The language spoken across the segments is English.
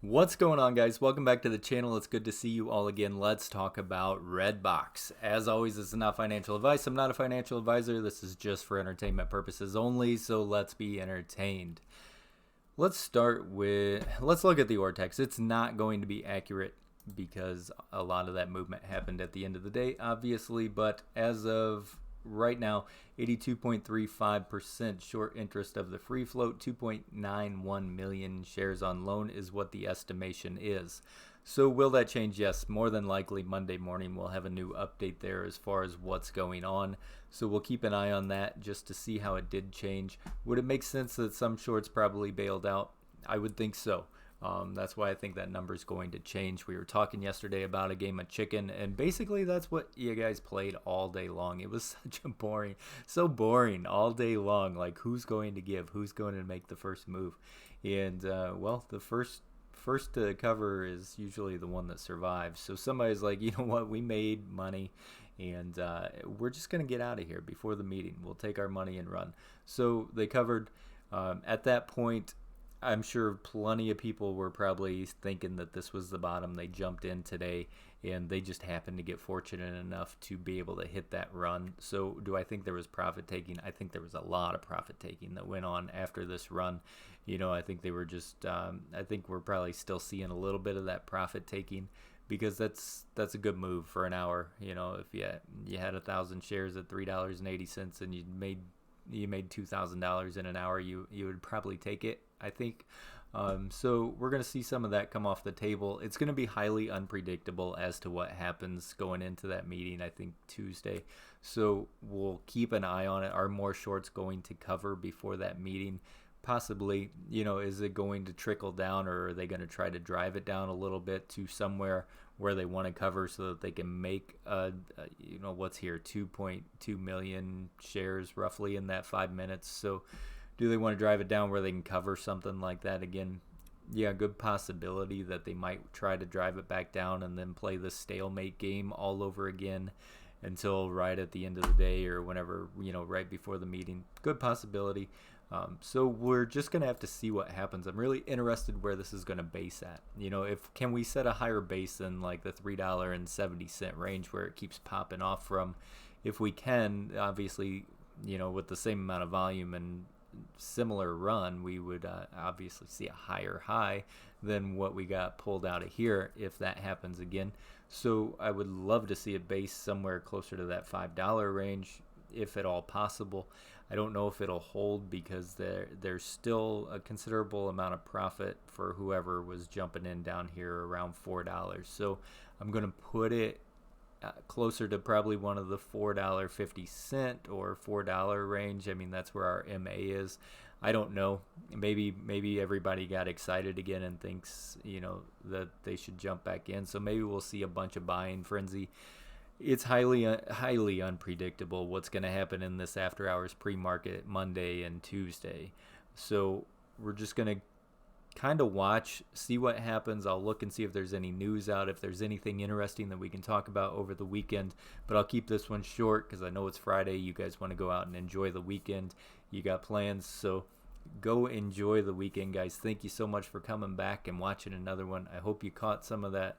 What's going on, guys? Welcome back to the channel. It's good to see you all again. Let's talk about Redbox. As always, this is not financial advice. I'm not a financial advisor. This is just for entertainment purposes only, so let's be entertained. Let's look at the Ortex. It's not going to be accurate because a lot of that movement happened at the end of the day, obviously, but as of right now, 82.35% short interest of the free float, 2.91 million shares on loan is what the estimation is. So will that change? Yes, more than likely Monday morning we'll have a new update there as far as what's going on. So we'll keep an eye on that just to see how it did change. Would it make sense that some shorts probably bailed out? I would think so. That's why I think that number is going to change. We were talking yesterday about a game of chicken, and basically that's what you guys played all day long. It was such a so boring all day long. Like, who's going to give? Who's going to make the first move? And well, the first to cover is usually the one that survives. So somebody's like, you know what? We made money, and we're just gonna get out of here before the meeting. We'll take our money and run. So they covered. At that point, I'm sure plenty of people were probably thinking that this was the bottom. They jumped in today and they just happened to get fortunate enough to be able to hit that run. So do I think there was profit taking? I think there was a lot of profit taking that went on after this run. I think they were just, I think we're probably still seeing a little bit of that profit taking because that's a good move for an hour. If you had 1,000 shares at $3.80 and you made $2,000 in an hour, you would probably take it, I think. So we're going to see some of that come off the table. It's going to be highly unpredictable as to what happens going into that meeting, I think Tuesday. So we'll keep an eye on it. Are more shorts going to cover before that meeting? Possibly. Is it going to trickle down, or are they going to try to drive it down a little bit to somewhere where they want to cover so that they can make what's here, 2.2 million shares roughly in that 5 minutes. So do they want to drive it down where they can cover something like that again? Yeah, good possibility that they might try to drive it back down and then play the stalemate game all over again until right at the end of the day or whenever, right before the meeting. Good possibility. So we're just going to have to see what happens. I'm really interested where this is going to base at. If can we set a higher base than like the $3.70 range where it keeps popping off from? If we can, obviously, with the same amount of volume and similar run, we would obviously see a higher high than what we got pulled out of here if that happens again. So I would love to see it base somewhere closer to that $5 range if at all possible. I don't know if it'll hold because there's still a considerable amount of profit for whoever was jumping in down here around $4. So I'm going to put it closer to probably one of the $4.50 or $4 range. I mean, that's where our MA is. I don't know. Maybe everybody got excited again and thinks, that they should jump back in. So maybe we'll see a bunch of buying frenzy. It's highly unpredictable what's going to happen in this after hours pre-market Monday and Tuesday. So we're just going to kind of watch, see what happens. I'll look and see if there's any news out, if there's anything interesting that we can talk about over the weekend. But I'll keep this one short because I know it's Friday. You guys want to go out and enjoy the weekend. You got plans, so go enjoy the weekend, guys. Thank you so much for coming back and watching another one. I hope you caught some of that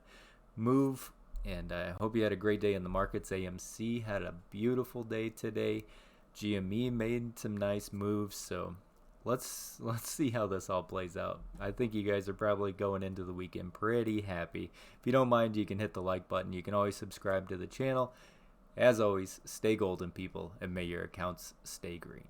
move, and I hope you had a great day in the markets. AMC had a beautiful day today. GME made some nice moves, so let's see how this all plays out. I think you guys are probably going into the weekend pretty happy. If you don't mind, you can hit the like button. You can always subscribe to the channel. As always, stay golden, people, and may your accounts stay green.